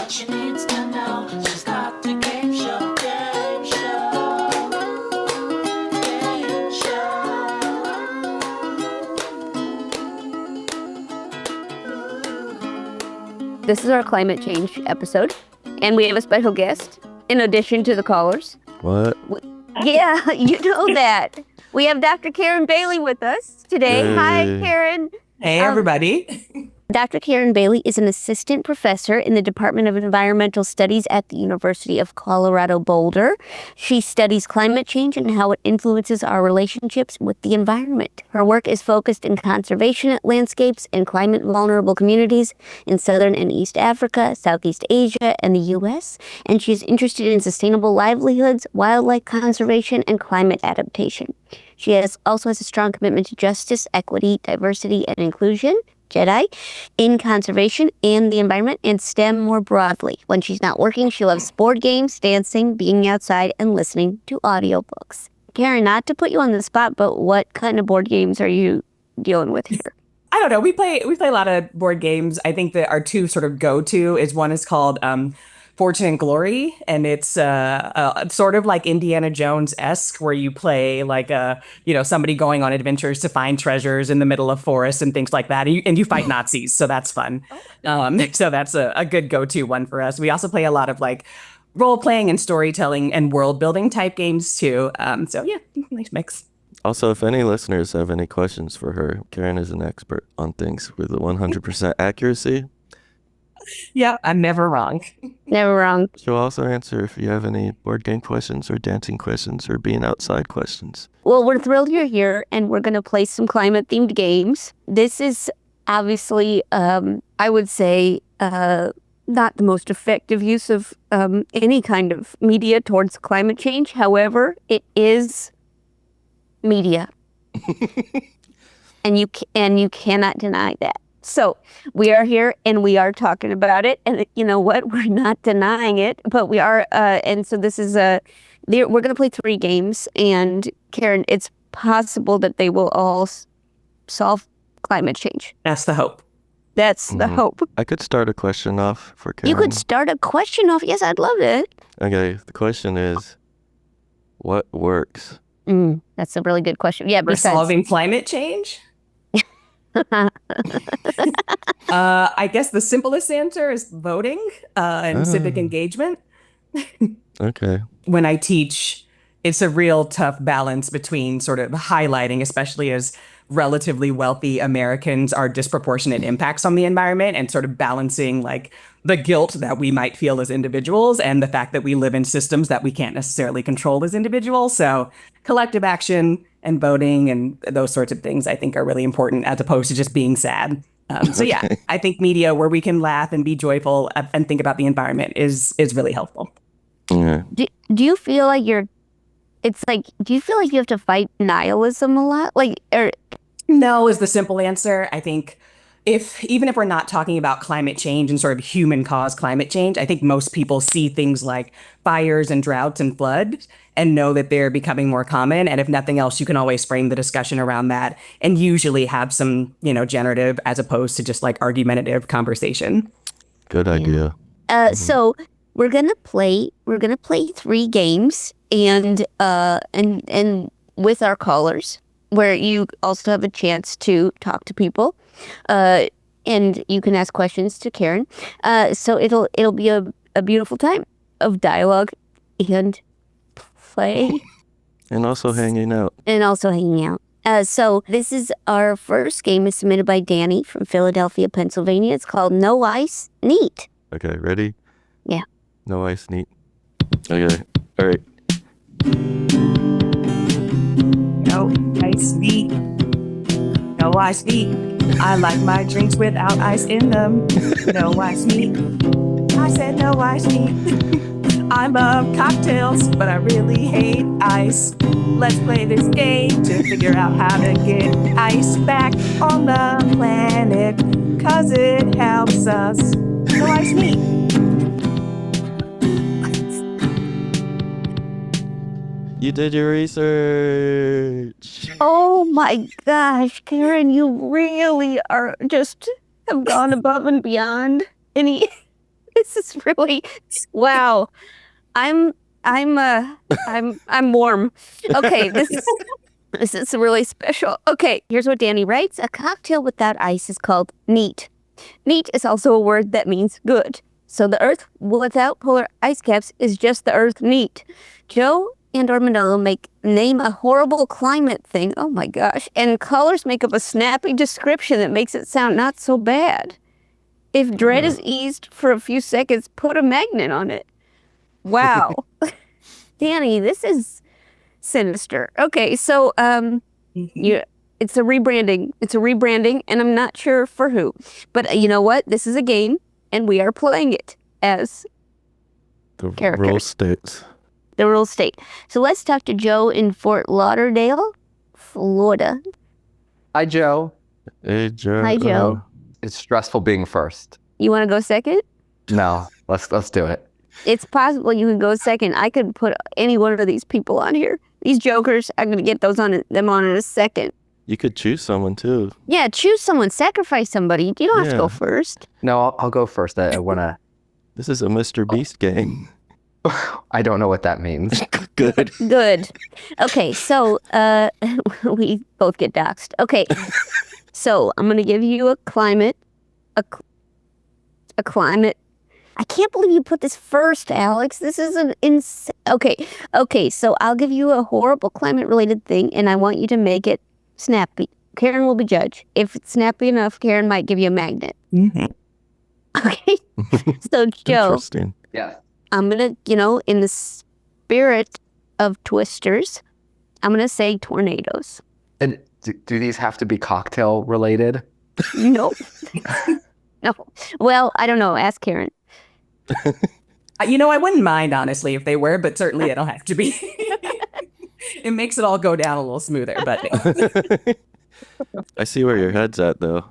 what she needs to know. She's got the game show, game show, game show. This is our climate change episode, and we have a special guest in addition to the callers. What? Yeah, you know that. We have Dr. Karen Bailey with us today. Yay. Hi, Karen. Hey, everybody. Dr. Karen Bailey is an assistant professor in the Department of Environmental Studies at the University of Colorado Boulder. She studies climate change and how it influences our relationships with the environment. Her work is focused in conservation landscapes and climate vulnerable communities in Southern and East Africa, Southeast Asia, and the U.S., and she is interested in sustainable livelihoods, wildlife conservation, and climate adaptation. She also has a strong commitment to justice, equity, diversity, and inclusion, JEDI, in conservation and the environment, and STEM more broadly. When she's not working, she loves board games, dancing, being outside, and listening to audiobooks. Karen, not to put you on the spot, but what kind of board games are you dealing with here? I don't know. We play a lot of board games. I think that our two sort of go-to is one is called Fortune and Glory, and it's sort of like Indiana Jones-esque, where you play like somebody going on adventures to find treasures in the middle of forests and things like that, and you fight Nazis, so that's fun. So that's a good go-to one for us. We also play a lot of like role-playing and storytelling and world-building type games too. So yeah, nice mix. Also, if any listeners have any questions for her, Karen is an expert on things with a 100% accuracy. Yeah, I'm never wrong. Never wrong. She'll also answer if you have any board game questions or dancing questions or being outside questions. Well, we're thrilled you're here, and we're going to play some climate-themed games. This is obviously, I would say, not the most effective use of any kind of media towards climate change. However, it is media. and you cannot deny that. So we are here and we are talking about it, and you know what? We're not denying it, but we are. And so this is we're going to play 3 games, and Karen, it's possible that they will all solve climate change. That's the hope. That's the hope. I could start a question off for Karen. You could start a question off. Yes, I'd love it. Okay, the question is, what works? That's a really good question. Yeah, For solving climate change? I guess the simplest answer is voting and civic engagement. Okay. When I teach, it's a real tough balance between sort of highlighting, especially as relatively wealthy Americans are disproportionate impacts on the environment, and sort of balancing like the guilt that we might feel as individuals and the fact that we live in systems that we can't necessarily control as individuals. So collective action and voting and those sorts of things, I think, are really important as opposed to just being sad. So yeah, I think media where we can laugh and be joyful and think about the environment is really helpful. Yeah. Do you feel like do you feel like you have to fight nihilism a lot? No is the simple answer. I think even if we're not talking about climate change and sort of human caused climate change, I think most people see things like fires and droughts and floods and know that they're becoming more common. And if nothing else, you can always frame the discussion around that and usually have some, generative as opposed to just like argumentative conversation. Good idea. So we're gonna play 3 games and with our callers, where you also have a chance to talk to people, and you can ask questions to Karen. So it'll be a beautiful time of dialogue and play. And also hanging out. So this is our first game, is submitted by Danny from Philadelphia, Pennsylvania. It's called No Ice, Neat. Okay, ready? Yeah. No ice, neat. Okay, all right. No ice neat. No ice neat. I like my drinks without ice in them. No ice neat. I said no ice neat. I love cocktails, but I really hate ice. Let's play this game to figure out how to get ice back on the planet, 'cause it helps us. No ice neat. You did your research. Oh my gosh, Karen, you really are have gone above and beyond any This is really wow. I'm I'm warm. Okay, this is really special. Okay, here's what Danny writes. A cocktail without ice is called neat. Neat is also a word that means good. So the Earth without polar ice caps is just the Earth neat. Joe and or Manolo name a horrible climate thing. Oh my gosh. And callers make up a snappy description that makes it sound not so bad. If dread is eased for a few seconds, put a magnet on it. Wow. Danny, this is sinister. Okay, so it's a rebranding. It's a rebranding, and I'm not sure for who. But you know what? This is a game, and we are playing it as The characters. rule states. The rural state. So let's talk to Joe in Fort Lauderdale, Florida. Hi, Joe. Hey, Joe. Hi, Joe. It's stressful being first. You want to go second? No, let's do it. It's possible you can go second. I could put any one of these people on here. These jokers, I'm going to get them on in a second. You could choose someone too. Yeah, choose someone. Sacrifice somebody. You don't have to Yeah. go first. No, I'll go first. I wanna. This is a Mr. Beast game. I don't know what that means. Good. Good. Okay, so we both get doxxed. Okay, so I'm going to give you a climate. A climate. I can't believe you put this first, Alex. This is an insane. Okay, so I'll give you a horrible climate-related thing, and I want you to make it snappy. Karen will be judge. If it's snappy enough, Karen might give you a magnet. Mhm. Okay, so Joe, Interesting. Yeah. I'm going to, in the spirit of Twisters, I'm going to say tornadoes. And do these have to be cocktail related? Nope. No. Well, I don't know. Ask Karen. I wouldn't mind, honestly, if they were, but certainly it'll have to be. It makes it all go down a little smoother, but I see where your head's at, though.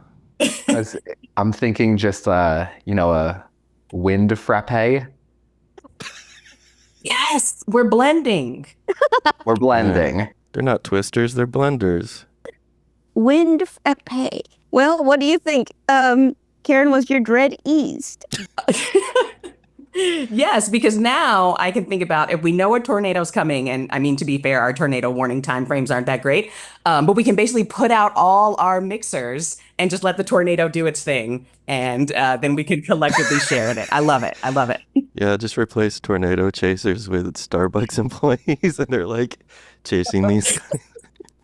I'm thinking just a wind frappe. yes, we're blending. We're blending. They're not twisters, they're blenders. Wind frappe. Well, what do you think? Karen, was your dread eased? Yes, because now I can think about if we know a tornado's coming, and I mean, to be fair, our tornado warning timeframes aren't that great, but we can basically put out all our mixers and just let the tornado do its thing, and then we can collectively share in it. I love it. I love it. Yeah, just replace tornado chasers with Starbucks employees, and they're like chasing these.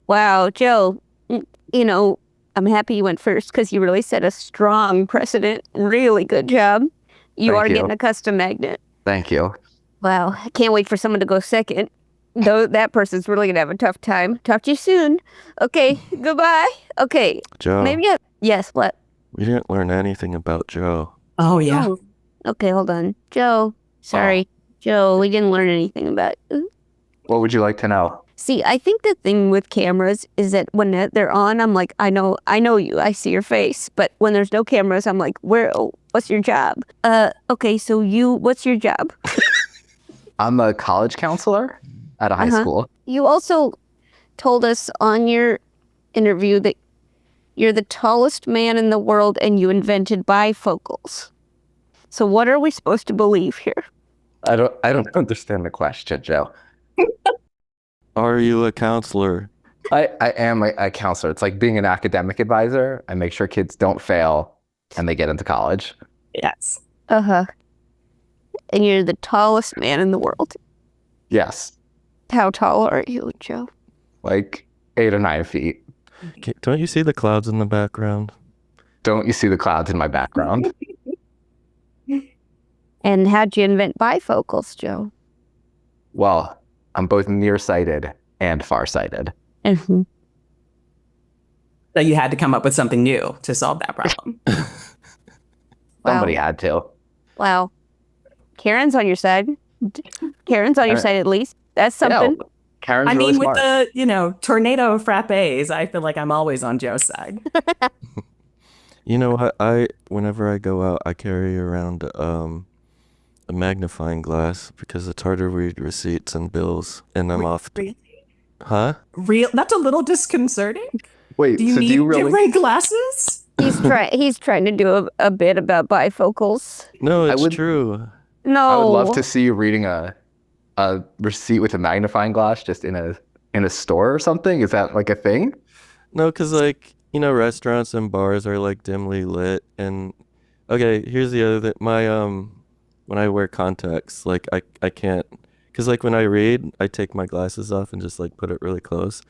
Wow, Joe, I'm happy you went first because you really set a strong precedent. Really good job. You Thank are you. getting a custom magnet. Thank you. Wow, I can't wait for someone to go second. Though that person's really going to have a tough time. Talk to you soon. Okay, goodbye. Okay, Joe, maybe yes, what? we didn't learn anything about Joe. Oh, yeah. Oh, okay, hold on. Joe, sorry. Joe, we didn't learn anything about What would you like to know? See, I think the thing with cameras is that when they're on, I'm like, I know you, I see your face. But when there's no cameras, I'm like, what's your job? Okay, so what's your job? I'm a college counselor at a high school. You also told us on your interview that you're the tallest man in the world and you invented bifocals. So what are we supposed to believe here? I don't understand the question, Joe. Are you a counselor? I am a counselor. It's like being an academic advisor. I make sure kids don't fail and they get into college. Yes. Uh-huh. And you're the tallest man in the world. Yes. How tall are you, Joe? Like 8 or 9 feet. Don't you see the clouds in the background? Don't you see the clouds in my background? And how'd you invent bifocals, Joe? Well, I'm both nearsighted and farsighted. Mm-hmm. So you had to come up with something new to solve that problem. Somebody had to. Wow. Karen's on your side. Karen's on your side at least. That's something. Yeah, Karen's I really mean, smart. with the, tornado frappes, I feel like I'm always on Joe's side. You know what? Whenever I go out, I carry around a magnifying glass because it's harder to read receipts and bills, and I'm off. Really? Huh? That's a little disconcerting. Wait, Do you so need do you really? different glasses? He's trying to do a bit about bifocals. No, it's would- true. No. I would love to see you reading a receipt with a magnifying glass just in a store or something. Is that like a thing? No, because like, restaurants and bars are like dimly lit. And okay, here's the other thing. My when I wear contacts, like I can't, because like when I read, I take my glasses off and just like put it really close.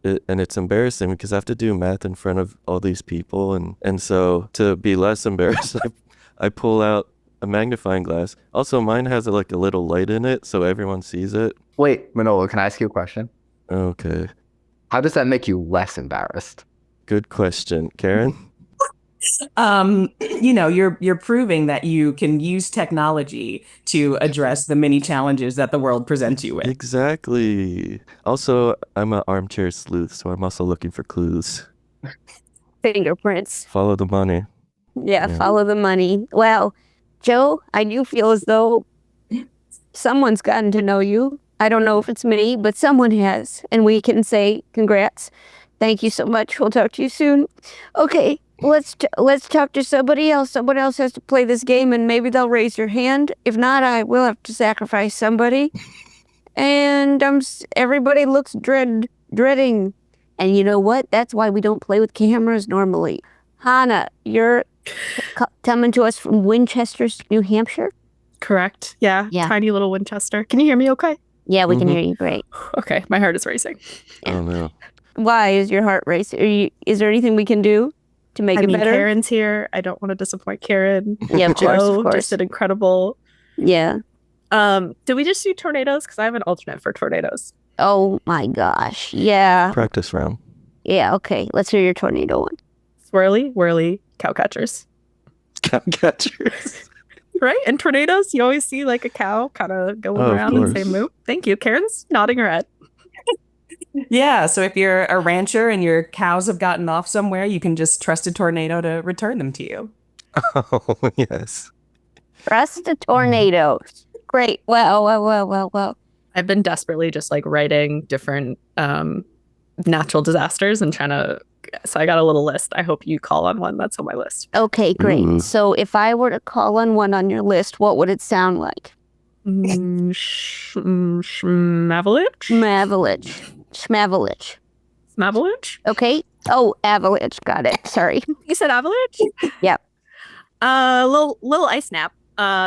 And it's embarrassing because I have to do math in front of all these people, and so to be less embarrassed, I pull out a magnifying glass. Also, mine has like a little light in it, so everyone sees it. Wait, Manolo, can I ask you a question? Okay, How does that make you less embarrassed? good question, Karen. You're proving that you can use technology to address the many challenges that the world presents you with. Exactly. Also, I'm an armchair sleuth, so I'm also looking for clues. Fingerprints. Follow the money. Yeah, Yeah. follow the money. Wow. Joe, I do feel as though someone's gotten to know you. I don't know if it's me, but someone has. And we can say congrats. Thank you so much. We'll talk to you soon. Okay, let's talk to somebody else. Someone else has to play this game, and maybe they'll raise their hand. If not, I will have to sacrifice somebody. And everybody looks dreading. And you know what? That's why we don't play with cameras normally. Hannah, you're coming to us from Winchester, New Hampshire? Correct. Yeah. Yeah. Tiny little Winchester. Can you hear me okay? Yeah, we can Mhm. hear you great. Okay. My heart is racing. Oh no. Why is your heart racing? Is there anything we can do to make I it mean, better? Karen's here. I don't want to disappoint Karen. Yeah, of course, Joe of course. just did incredible. Yeah. Do we just do tornadoes? Because I have an alternate for tornadoes. Oh my gosh. Yeah. Practice round. Yeah, okay. Let's hear your tornado one. Swirly, whirly, cow catchers. Cow catchers. Right? In tornadoes, you always see like a cow kind of going Oh, of around and course. say moo. Thank you. Karen's nodding her head. Yeah, so if you're a rancher and your cows have gotten off somewhere, you can just trust a tornado to return them to you. Oh yes. Trust a tornado. Great. Well. I've been desperately just like writing different natural disasters and trying to. So I got a little list. I hope you call on one that's on my list. Okay, great. Ooh. So if I were to call on one on your list, what would it sound like? Schmavalanche? Schmavalanche. Schmavalanche? Okay. Oh, avalanche. Got it. Sorry. You said avalanche? Yep. Little ice nap,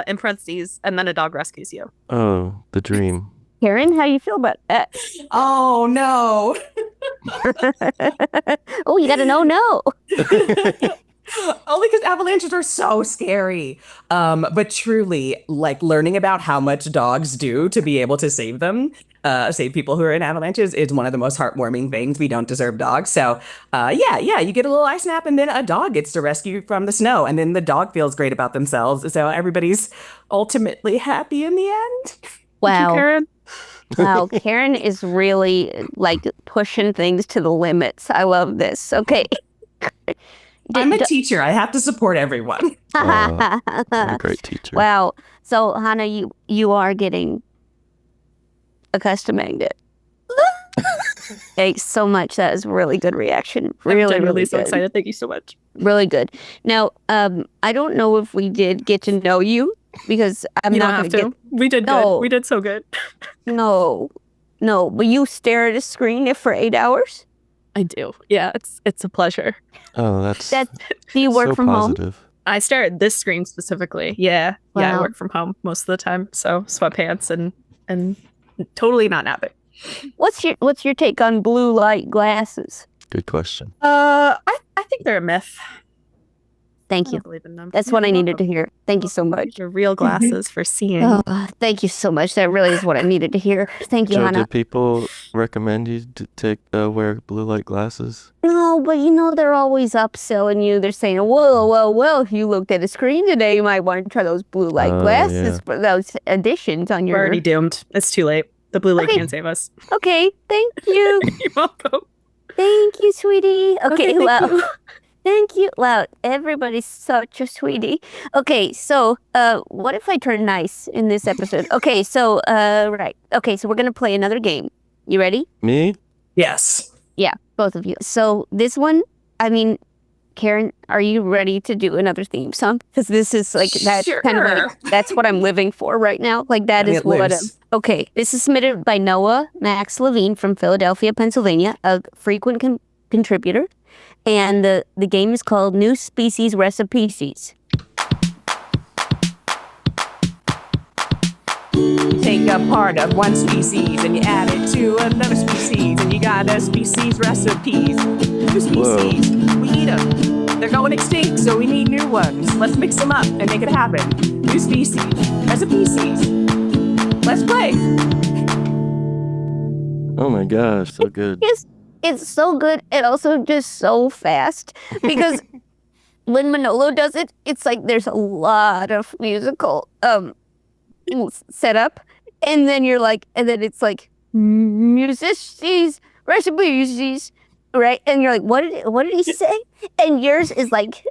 in parentheses, and then a dog rescues you. Oh, the dream. Karen, how you feel about that? Oh, no. Oh, you got to know no. Only because avalanches are so scary. But truly, like learning about how much dogs do to be able to save them, save people who are in avalanches is one of the most heartwarming things. We don't deserve dogs. So yeah, you get a little ice nap and then a dog gets to rescue you from the snow. And then the dog feels great about themselves. So everybody's ultimately happy in the end. Thank you, Wow. Karen. Wow. Karen is really like pushing things to the limits. I love this. Okay. I'm a teacher. I have to support everyone. What a great teacher. Wow. So, Hannah, you are getting a custom magnet. Thanks so much. That is a really good reaction. I'm Really, genuinely really so good. excited. Thank you so much. Really good. Now, I don't know if we did get to know you because I'm You don't not have going to. We did No. good. We did so good. No. But you stare at a screen for 8 hours? I do. Yeah, it's a pleasure. Oh, that's Do you work so from home? positive. I stare at this screen specifically. Yeah. Yeah, I Wow. work from home most of the time. So sweatpants and totally not napping. What's your take on blue light glasses? Good question. I think they're a myth. Thank I you. don't believe in them. That's what I needed to hear. Thank you so much. They're real glasses for seeing. Oh, thank you so much. That really is what I needed to hear. Thank you, Joe, Hannah. do people recommend you to wear blue light glasses? No, but they're always upselling you. Th're saying, whoa, if you looked at a screen today, you might want to try those blue light Oh, glasses yeah. for those additions on We're your... already doomed. It's too late. The blue light Okay. can't save us. Okay, thank you. You're welcome. Thank you, sweetie. Okay, thank well... you. Thank you. Wow, everybody's such a sweetie. Okay, so what if I turn nice in this episode? Okay, so right. Okay, so we're gonna play another game. You ready? Me? Yes. Yeah, both of you. So this one, I mean, Karen, are you ready to do another theme song? Because this is like that's kind of Sure. like that's what I'm living for right now. Like that I mean, is it what. lives. Okay, this is submitted by Noah Max Levine from Philadelphia, Pennsylvania, a frequent contributor, and the game is called New Species Recipes. Take a part of one species and you add it to another species, and you got a species recipes. New species, we eat them. They're going extinct, so we need new ones. Let's mix them up and make it happen. New species, recipes. Let's play. Oh my gosh, so good. It's so good and also just so fast because when Manolo does it, it's like there's a lot of musical setup, and then it's like musicians recipes, right? And you're like, what did he say? And yours is like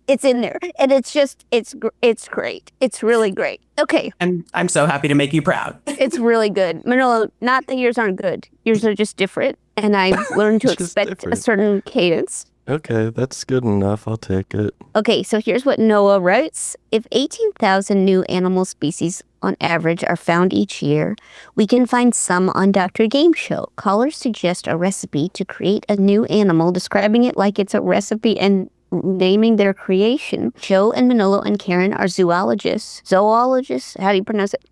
it's in there, and it's great. It's really great. Okay, And I'm so happy to make you proud. it's really good. Manolo, not that yours aren't good. Yours are just different, and I've learned to Just expect a different. certain cadence. Okay, that's good enough. I'll take it. Okay, so here's what Noah writes. If 18,000 new animal species on average are found each year, we can find some on Dr. Gameshow. Callers suggest a recipe to create a new animal, describing it like it's a recipe and naming their creation. Joe and Manolo and Karen are zoologists. Zoologists? How do you pronounce it?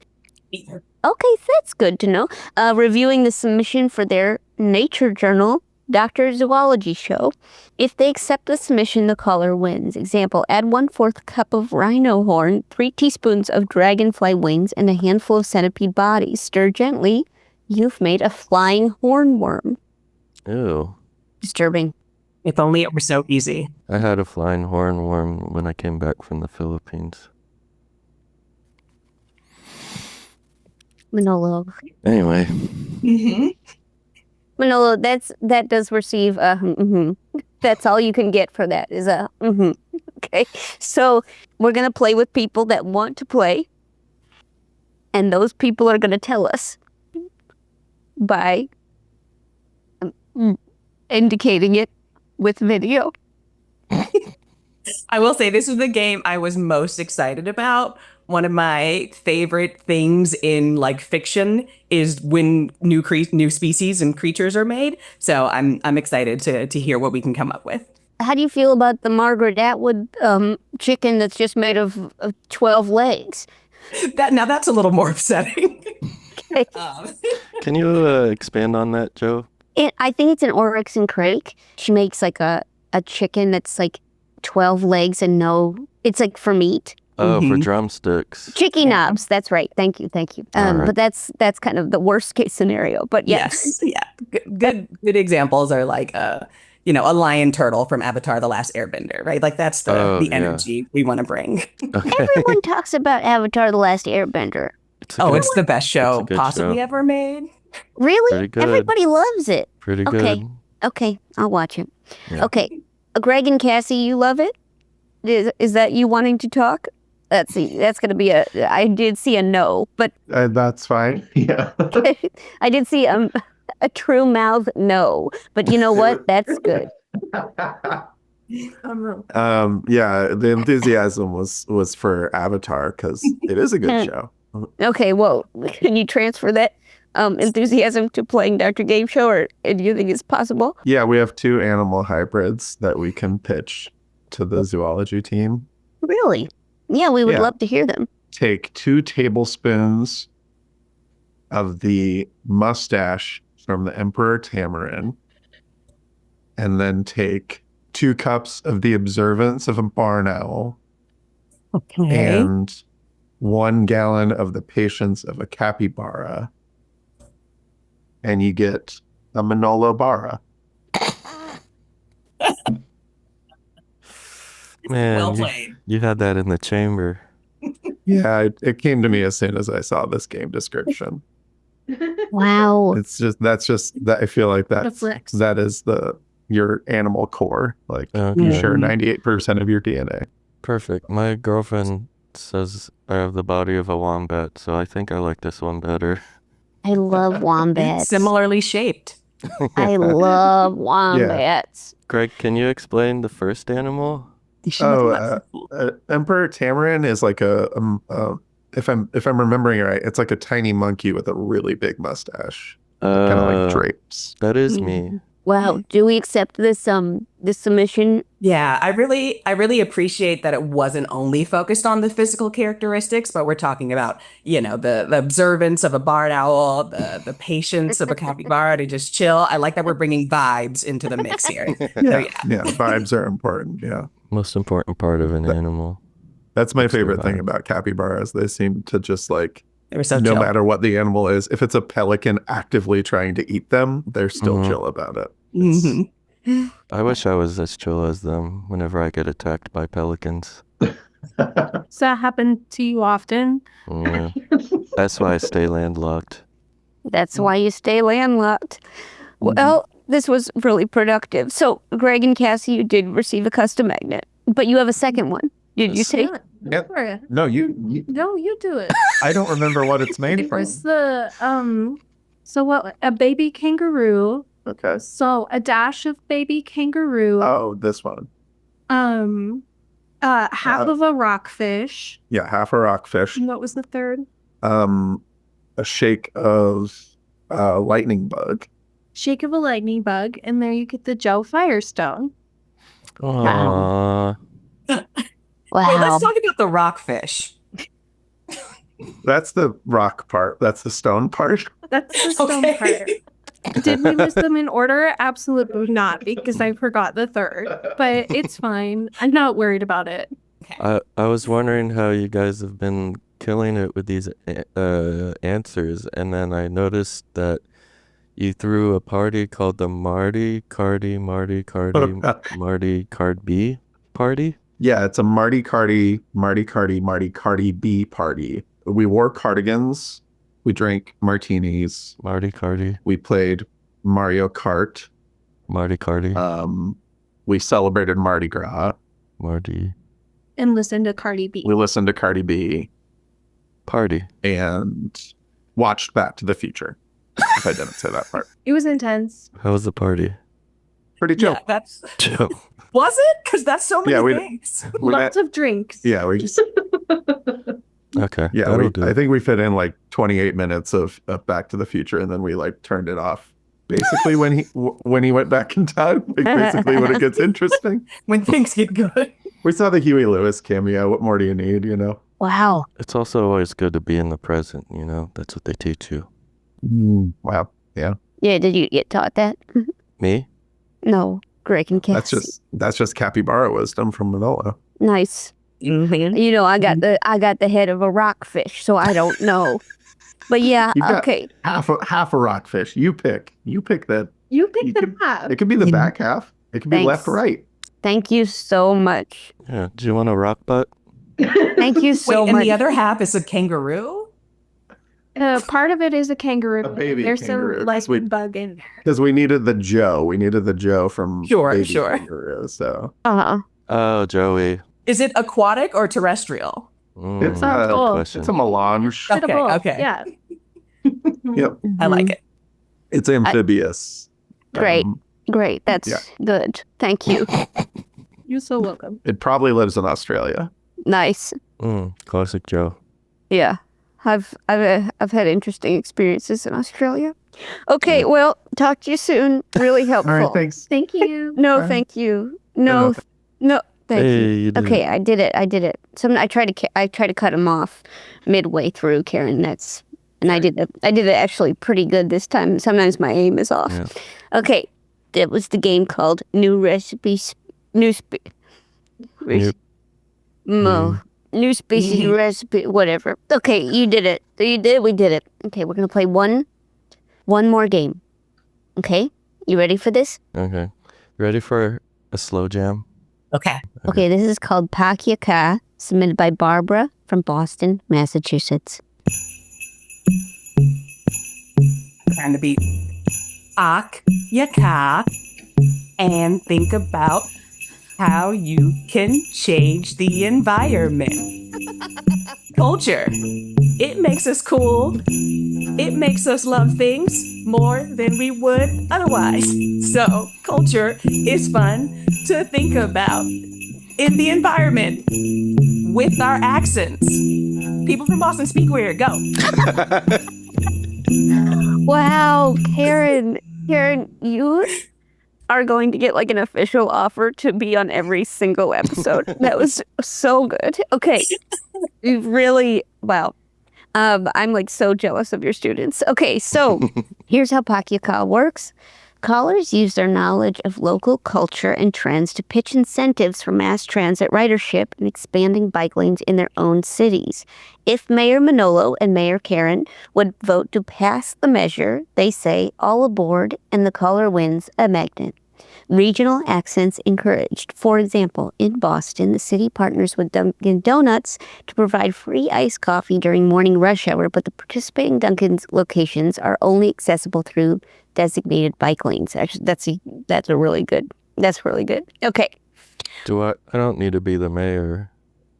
Either. Okay, that's good to know. Reviewing the submission for their nature journal, Dr. Zoology Show. If they accept the submission, the caller wins. Example, add 1/4 cup of rhino horn, 3 teaspoons of dragonfly wings, and a handful of centipede bodies. Stir gently. You've made a flying hornworm. Ew. Disturbing. If only it were so easy. I had a flying hornworm when I came back from the Philippines. Manolo. Anyway, Manolo, that does receive a That's all you can get for that is a Okay, so we're gonna play with people that want to play, and those people are gonna tell us by indicating it with video. I will say this is the game I was most excited about. One of my favorite things in like fiction is when new species and creatures are made. So I'm excited to hear what we can come up with. How do you feel about the Margaret Atwood chicken that's just made of 12 legs? That's a little more upsetting. Okay. can you expand on that, Joe? I think it's an Oryx and Crake. She makes like a chicken that's like 12 legs and it's like for meat. Oh, for drumsticks. Chicky knobs. That's right. Thank you. All right. But that's kind of the worst case scenario. But yes. Yeah. Good examples are like a lion turtle from Avatar: The Last Airbender, right? Like that's the energy we want to bring. Okay. Everyone talks about Avatar: The Last Airbender. It's a good- It's the best show good possibly show. ever made. Really? Pretty good. Everybody loves it. Pretty Okay. good. Okay, I'll watch it. Yeah. Okay, Greg and Cassie, you love it? Is that you wanting to talk? That's going to be I did see a no, but That's fine. Yeah. I did see a true mouth no. But you know what? That's good. Yeah, the enthusiasm was for Avatar because it is a good show. Okay, well, can you transfer that enthusiasm to playing Dr. Gameshow, or do you think it's possible? Yeah, we have 2 animal hybrids that we can pitch to the zoology team. Really? Yeah, we would Yeah. love to hear them. Take 2 tablespoons of the mustache from the Emperor Tamarin, and then take 2 cups of the observance of a barn owl, Okay. and 1 gallon of the patience of a capybara, and you get a Manolo bara. Man, Well played. you had that in the chamber. Yeah, it came to me as soon as I saw this game description. Wow. It's just that I feel like What a flex. that is your animal core. Like you Okay. share 98% of your DNA. Perfect. My girlfriend says I have the body of a wombat, so I think I like this one better. I love wombats. Similarly shaped. I love wombats. Greg, can you explain the first animal? Emperor Tamarin is like if I'm remembering right, it's like a tiny monkey with a really big mustache, kind of like drapes. That is me. Wow. Do we accept this submission? Yeah, I really appreciate that it wasn't only focused on the physical characteristics, but we're talking about, the observance of a barred owl, the patience of a capybara to just chill. I like that we're bringing vibes into the mix here. Yeah, vibes are important. Yeah. Most important part of an animal. That's my That's the favorite thing vibe. about capybaras. They seem to just like, They were so no chill. matter what the animal is, if it's a pelican actively trying to eat them, they're still chill about it. Mhm. I wish I was as chill as them whenever I get attacked by pelicans. Does that happen to you often? Yeah. That's why I stay landlocked. That's why you stay landlocked. Well, this was really productive. So, Greg and Cassie, you did receive a custom magnet, but you have a second one. Did you say? Yep. For it. No, you No, you do it. I don't remember what it's made from. It's the so what a baby kangaroo. Okay. So a dash of baby kangaroo. Oh, this one. Half of a rockfish. Yeah, half a rockfish. And what was the third? A shake of lightning bug. Shake of a lightning bug, and there you get the Joe Firestone. Aww. Wait, Wow. let's talk about the rockfish. That's the rock part. That's the stone part. That's the stone Okay. part. Did we list them in order? Absolutely not, because I forgot the third. But it's fine. I'm not worried about it. I was wondering how you guys have been killing it with these answers, and then I noticed that you threw a party called the Marty Card B party. Yeah, it's a Marty Cardi B party. We wore cardigans. We drank martinis. Marty Cardi. We played Mario Kart. Marty Cardi. We celebrated Mardi Gras. Marty And listen to Cardi B. We listened to Cardi B Party. and watched Back to the Future. If I didn't say that part. It was intense. How was the party? Pretty chill. Yeah, that's Joe. was it? Because that's so many Yeah, we- things. We Lots met- of drinks. yeah, we just Okay. yeah, that'll do. I think we fit in like 28 minutes of Back to the Future, and then we like turned it off. Basically, when he went back in time, like basically when it gets interesting. When things get good. We saw the Huey Lewis cameo. What more do you need? You know. Wow. It's also always good to be in the present, you know? That's what they teach you. Wow. Yeah. Yeah, did you get taught that? Me? No, Greg and Cassie. That's just capybara wisdom from Manolo. Nice. Mhm. You know, I got the head of a rockfish, so I don't know. But yeah, You've got okay. half a rockfish. You pick that. You picked You them up. It could be the back half. It could be Thanks. left, right. Thank you so much. Yeah. Do you want a rock butt? Thank you so Wait, and much. the other half is a kangaroo? Part of it is a kangaroo. A baby There's kangaroo, some 'cause we- lightning bug in there. Because we needed the Joe. We needed the Joe from Sure, Baby sure. Kangaroo, so Oh, Joey. Is it aquatic or terrestrial? It's Good a- both. question. it's a melange. Bit of Okay, both. okay. Yeah. Yep. I like it. It's amphibious. Great. Great. That's Yeah. good. Thank you. You're so welcome. It probably lives in Australia. Nice. Classic Joe. Yeah. I've had interesting experiences in Australia. Okay, well, talk to you soon. Really helpful. All right, thanks. Thank you. No, Bye. thank you. No, No, thank Hey, you. you did Okay, it. I did it. I tried to cut him off midway through, Karen. I did it actually pretty good this time. Sometimes my aim is off. Yeah. Okay, that was the game called New Species Recipe, whatever. Okay, you did it. We did it. Okay, we're gonna play one more game. Okay, you ready for this? Okay. Ready for a slow jam? Okay. Okay, this is called Pack Ya Ka, submitted by Barbara from Boston, Massachusetts. Trying to be Ak Yaka and think about how you can change the environment. Culture. It makes us cool. It makes us love things more than we would otherwise. So, culture is fun to think about in the environment with our accents. People from Boston, speak weird. Go. Wow, Karen, you are going to get like an official offer to be on every single episode. That was so good. Okay, you've really wow. I'm like so jealous of your students. Okay, so here's how Pakyakal works. Callers use their knowledge of local culture and trends to pitch incentives for mass transit ridership and expanding bike lanes in their own cities. If Mayor Manolo and Mayor Karen would vote to pass the measure, they say all aboard and the caller wins a magnet. Regional accents encouraged. For example, in Boston, the city partners with Dunkin' Donuts to provide free iced coffee during morning rush hour, but the participating Dunkin's locations are only accessible through designated bike lanes. Actually, that's really good. Okay. I don't need to be the mayor.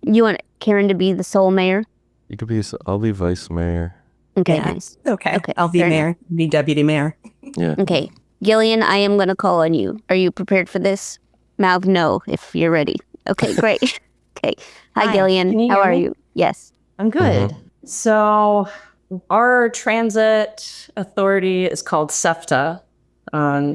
You want Karen to be the sole mayor? You could be. I'll be vice mayor. Okay, Yeah. nice. Okay. Okay, I'll be fair mayor. Be deputy mayor. Yeah. Okay. Gillian, I am going to call on you. Are you prepared for this? Mouth no if you're ready. Okay, great. Okay. Hi, Hi, Gillian. can you How hear are me? you? Yes. I'm good. So, our transit authority is called SEPTA,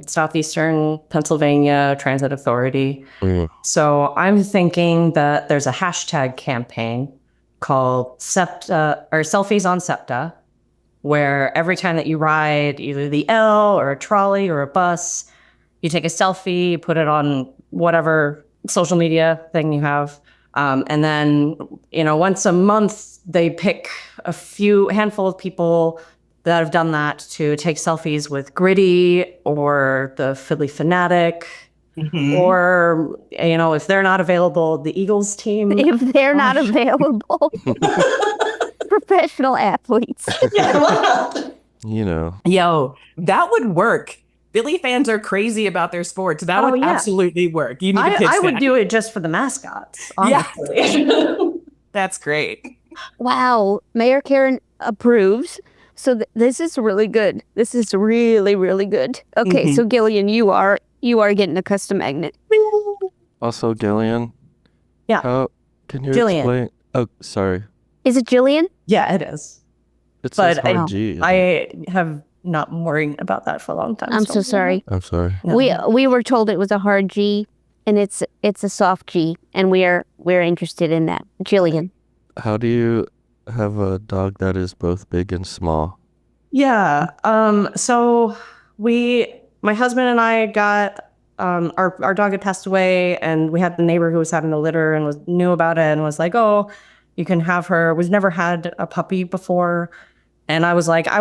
Southeastern Pennsylvania Transit Authority. Mm. So, I'm thinking that there's a hashtag campaign called SEPTA or Selfies on SEPTA, where every time that you ride either the L or a trolley or a bus, you take a selfie, you put it on whatever social media thing you have. And then, once a month, they pick a handful of people that have done that to take selfies with Gritty or the Philly Fanatic. Or, if they're not available, the Eagles team. If they're not available. Professional athletes. Yo, that would work. Philly fans are crazy about their sports. That would yeah. absolutely work. You need to pitch I would that. do it just for the mascots, Yeah. honestly. That's great. Wow. Mayor Karen approves. So this is really good. This is really, really good. Okay, so Gillian, you are getting a custom magnet. Also, Gillian. Yeah. How can you Jillian. explain? Oh, sorry. Is it Jillian? Yeah, it is. It says But hard G. I have not been worrying about that for a long time. I'm so sorry. I'm sorry. Yeah. We were told it was a hard G, and it's a soft G, and we're interested in that. Jillian. How do you have a dog that is both big and small? Yeah. So my husband and I got our dog had passed away, and we had the neighbor who was having the litter and knew about it and was like, "Oh, you can have her." We've never had a puppy before, and I was like, "I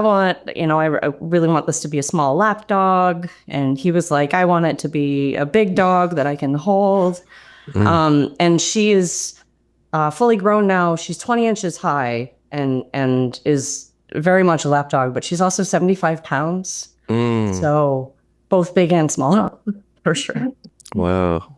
really want this to be a small lap dog," and he was like, "I want it to be a big dog that I can hold." And she is fully grown now. She's 20 inches high and is very much a lap dog, but she's also 75 pounds. So both big and small, for sure. Wow.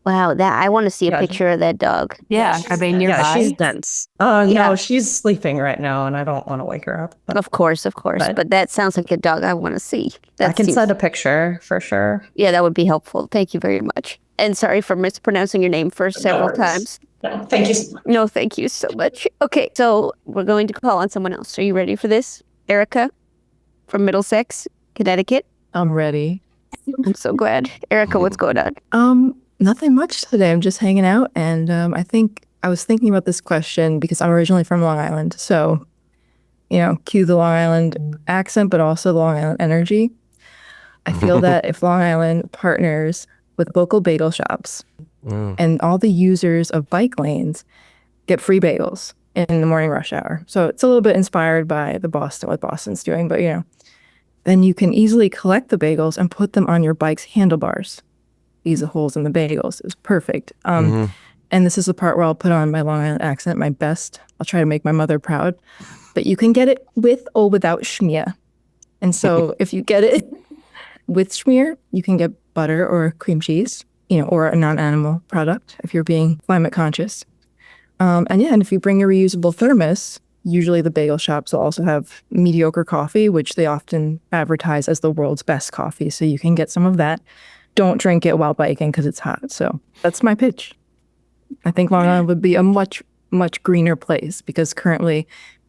Wow. That I want to see a Yeah. picture of that dog. Yeah. Are they nearby? Yeah, she's dense. Yeah. No, she's sleeping right now, and I don't want to wake her up. But Of course. But that sounds like a dog I want to see. I can send a picture for sure. Yeah, that would be helpful. Thank you very much. And sorry for mispronouncing your name for several worries. times. No, thank you so much. No, thank you so much. Okay, so we're going to call on someone else. Are you ready for this? Erica from Middlesex, Connecticut. I'm ready. I'm so glad. Erica, what's going on? Nothing much today. I'm just hanging out, and I think I was thinking about this question because I'm originally from Long Island. So, cue the Long Island accent, but also the Long Island energy. I feel that if Long Island partners with local bagel shops and all the users of bike lanes get free bagels in the morning rush hour. So it's a little bit inspired by what Boston's doing, but then you can easily collect the bagels and put them on your bike's handlebars. These are holes in the bagels. It was perfect. And this is the part where I'll put on my Long Island accent, my best. I'll try to make my mother proud. But you can get it with or without schmear. And so if you get it with schmear, you can get butter or cream cheese. or a non-animal product if you're being climate conscious. And if you bring a reusable thermos, usually the bagel shops will also have mediocre coffee, which they often advertise as the world's best coffee. So you can get some of that. Don't drink it while biking because it's hot. So that's my pitch. I think Long Island would be a much, much greener place because currently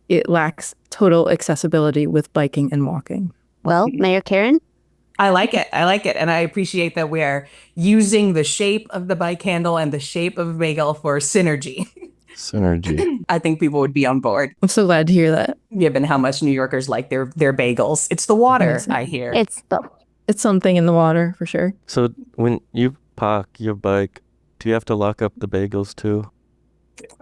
it lacks total accessibility with biking and walking. Well, Mayor Karen? I like it. And I appreciate that we're using the shape of the bike handle and the shape of bagel for synergy. Synergy. I think people would be on board, I'm so glad to hear that. given how much New Yorkers like their bagels. It's the water, I hear. It's something in the water for sure. So when you park your bike, do you have to lock up the bagels too?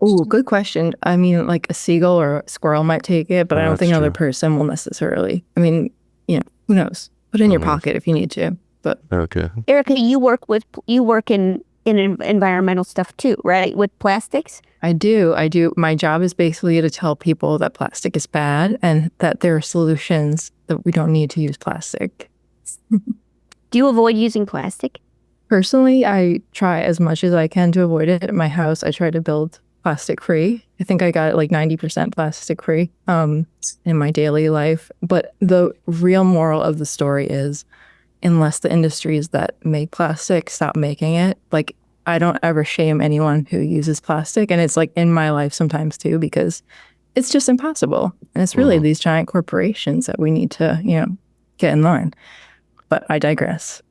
Oh, good question. I mean, like a seagull or a squirrel might take it, but I don't That's think another true. person will necessarily. I mean, who knows? Put it in your pocket if you need to. But Okay. Erica, you work in environmental stuff too, right? With plastics? I do. My job is basically to tell people that plastic is bad and that there are solutions that we don't need to use plastic. Do you avoid using plastic? Personally, I try as much as I can to avoid it. At my house, I try to build plastic free. I think I got it like 90% plastic free in my daily life. But the real moral of the story is, unless the industries that make plastic stop making it, like I don't ever shame anyone who uses plastic. And it's like in my life sometimes too, because it's just impossible. And it's really these giant corporations that we need to, get in line. But I digress.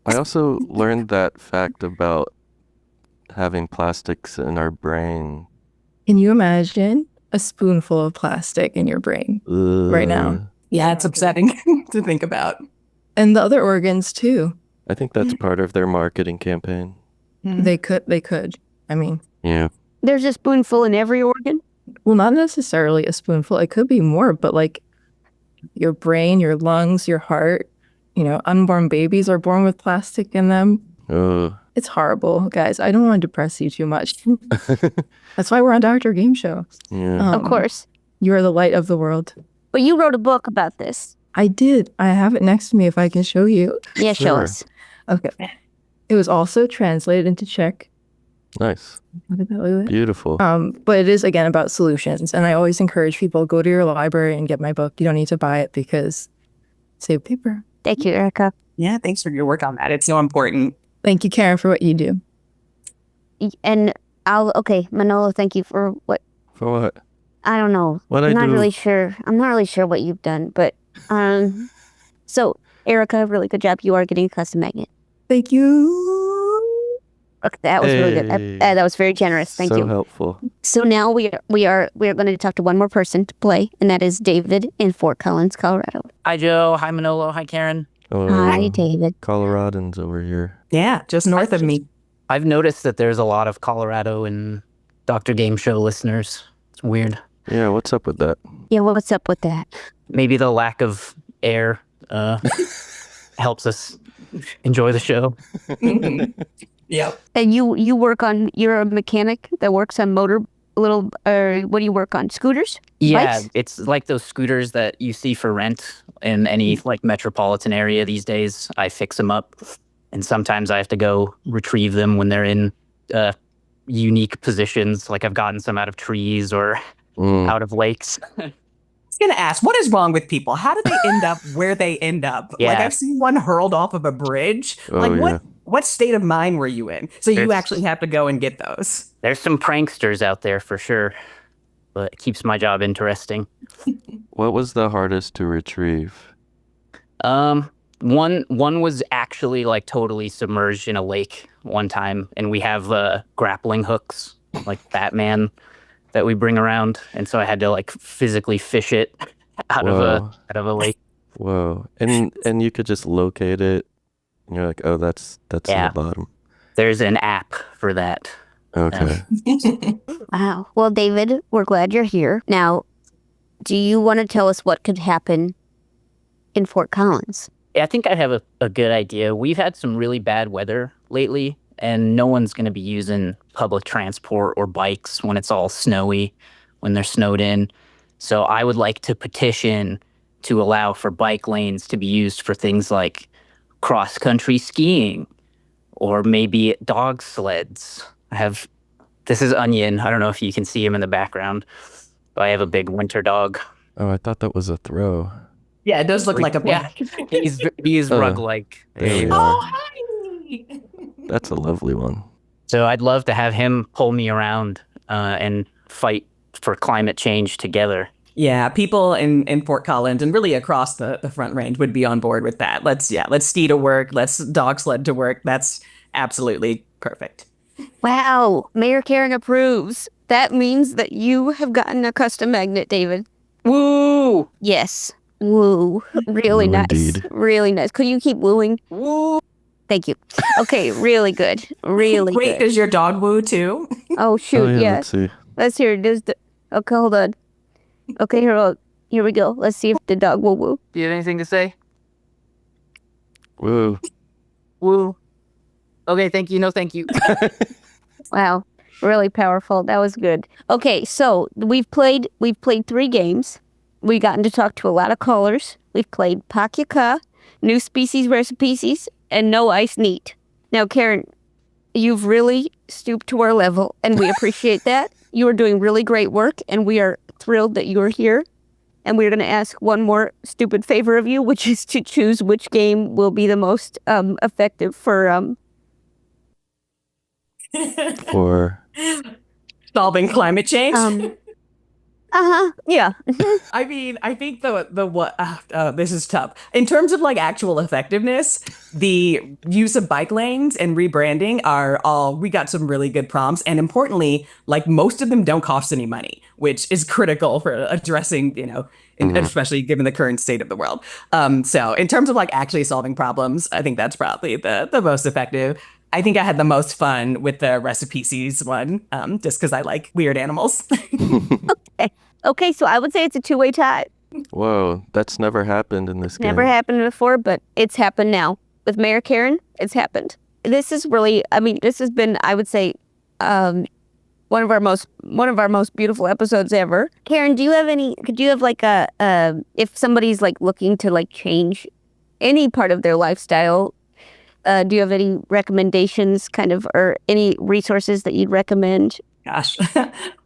I also learned that fact about having plastics in our brain. Can you imagine a spoonful of plastic in your brain right now? Yeah, it's upsetting to think about. And the other organs too. I think that's part of their marketing campaign. They could. I mean, Yeah. There's a spoonful in every organ? well, not necessarily a spoonful. It could be more, but like your brain, your lungs, your heart, unborn babies are born with plastic in them. Oh. It's horrible, guys. I don't want to depress you too much. That's why we're on Dr. Game Show. Yeah. Of course. You are the light of the world. But you wrote a book about this. I did. I have it next to me if I can show you. Yeah, show Sure. us. Okay. It was also translated into Czech. Nice. What did that look like? Beautiful. But it is, again, about solutions. And I always encourage people, go to your library and get my book. You don't need to buy it because save paper. Thank you, Erica. Yeah, thanks for your work on that. It's so important. Thank you, Karen, for what you do. And Manolo, thank you for what, For what? I don't know. What I'm I not do? really sure. I'm not really sure what you've done, but so Erica, really good job. You are getting a custom magnet. Thank you. Okay, that was really good. Hey. That was very generous. Thank so you. helpful. So now we are going to talk to one more person to play, and that is David in Fort Collins, Colorado. Hi, Joe. Hi, Manolo. Hi, Karen. Oh, Hi, David. Coloradans over here. Yeah, just north of me. I've noticed that there's a lot of Colorado and Dr. Game Show listeners. It's weird. Yeah, what's up with that? Yeah, what's up with that? Maybe the lack of air helps us enjoy the show. Yep. And you're a mechanic that works on what do you work on? Scooters? Yeah, Bikes? it's like those scooters that you see for rent in any like metropolitan area these days. I fix them up, and sometimes I have to go retrieve them when they're in unique positions. Like I've gotten some out of trees or out of lakes. I was going to ask, what is wrong with people? How do they end up where they end up? Like Yeah. I've seen one hurled off of a bridge. Oh, Like yeah. what state of mind were you in? So you It's- actually have to go and get those. There's some pranksters out there for sure, but it keeps my job interesting. What was the hardest to retrieve? One was actually like totally submerged in a lake one time, and we have grappling hooks like Batman that we bring around, and so I had to like physically fish it out Whoa. of a lake. Whoa. And you could just locate it. And you're like, oh, that's in Yeah. the bottom. There's an app for that. Okay. Wow. Well, David, we're glad you're here. Now, do you want to tell us what could happen in Fort Collins? I think I have a good idea. We've had some really bad weather lately, and no one's going to be using public transport or bikes when it's all snowy, when they're snowed in. So I would like to petition to allow for bike lanes to be used for things like cross-country skiing or maybe dog sleds. This is Onion. I don't know if you can see him in the background, but I have a big winter dog. Oh, I thought that was a throw. Yeah, it does look like a Yeah, he is rug-like. There we Oh, are. hi! That's a lovely one. So I'd love to have him pull me around and fight for climate change together. Yeah, people in Fort Collins and really across the Front Range would be on board with that. Let's ski to work. Let's dog sled to work. That's absolutely perfect. Wow, Mayor Karen approves. That means that you have gotten a custom magnet, David. Woo! Yes. Woo. Really Woo nice. indeed. Really nice. Could you keep wooing? Woo! Thank you. Okay, really good. Really Wait, good. does your dog woo too? Oh, shoot, Oh, yeah, yeah. let's see. Let's hear it. Okay, hold on. Okay, here we go. Let's see if the dog will woo. Do you have anything to say? Woo. Woo. Okay, thank you. No, thank you. Wow, really powerful. That was good. Okay, so we've played 3 games. We've gotten to talk to a lot of callers. We've played Pakyaka, New Species Recipes, and No Ice Neat. Now, Karen, you've really stooped to our level, and we appreciate that. You are doing really great work, and we are thrilled that you are here. And we're going to ask one more stupid favor of you, which is to choose which game will be the most effective for For Solving climate change. Yeah. I mean, I think this is tough. In terms of like actual effectiveness, the use of bike lanes and rebranding we got some really good prompts. And importantly, like most of them don't cost any money, which is critical for addressing, especially given the current state of the world. So in terms of like actually solving problems, I think that's probably the most effective. I think I had the most fun with the recipes one, just because I like weird animals. Okay, so I would say it's a 2-way tie. whoa, that's never happened in this game. Never happened before, but it's happened now. With Mayor Karen, it's happened. This is really, this has been, I would say, one of our most beautiful episodes ever. Karen, do you have like if somebody's like looking to like change any part of their lifestyle, do you have any recommendations or any resources that you'd recommend? Gosh.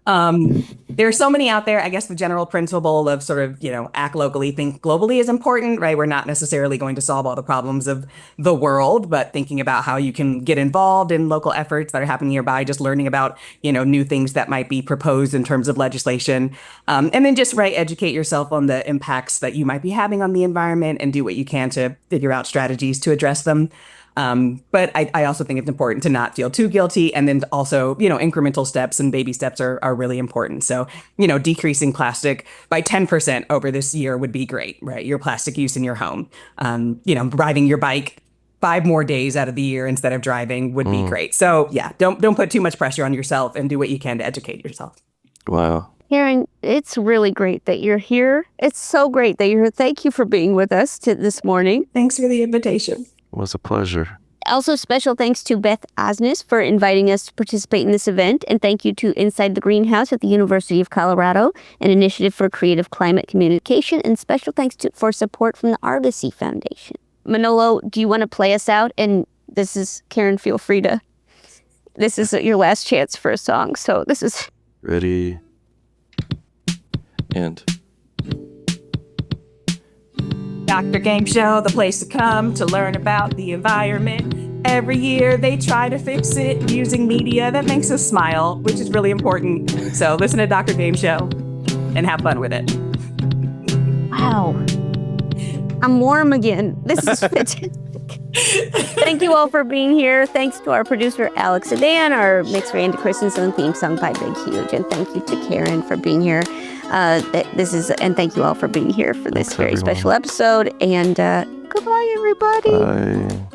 There are so many out there. I guess the general principle of sort of, act locally, think globally is important, right? We're not necessarily going to solve all the problems of the world, but thinking about how you can get involved in local efforts that are happening nearby, just learning about, new things that might be proposed in terms of legislation. And then just, educate yourself on the impacts that you might be having on the environment and do what you can to figure out strategies to address them. But I also think it's important to not feel too guilty. And then also, incremental steps and baby steps are really important. So, decreasing plastic by 10% over this year would be great, right? Your plastic use in your home. Riding your bike 5 more days out of the year instead of driving would be great. So yeah, don't put too much pressure on yourself and do what you can to educate yourself. Wow. Karen, it's really great that you're here. It's so great that you're here. Thank you for being with us this morning. Thanks for the invitation. It was a pleasure. Also, special thanks to Beth Osnes for inviting us to participate in this event. And thank you to Inside the Greenhouse at the University of Colorado, an initiative for creative climate communication. And special thanks for support from the Argosy Foundation. Manolo, do you want to play us out? And this is, Karen, feel free to, this is your last chance for a song. So this is... Ready. And... Dr. Gameshow, the place to come to learn about the environment. Every year they try to fix it using media that makes us smile, which is really important. So listen to Dr. Gameshow and have fun with it. Wow. I'm warm again. This is fantastic. Thank you all for being here. Thanks to our producer, Alex Sedan, our mix Randy Christensen, theme sung by Big Huge. And thank you to Karen for being here. And thank you all for being here for this Thanks, very everyone. special episode. And goodbye, everybody. Bye.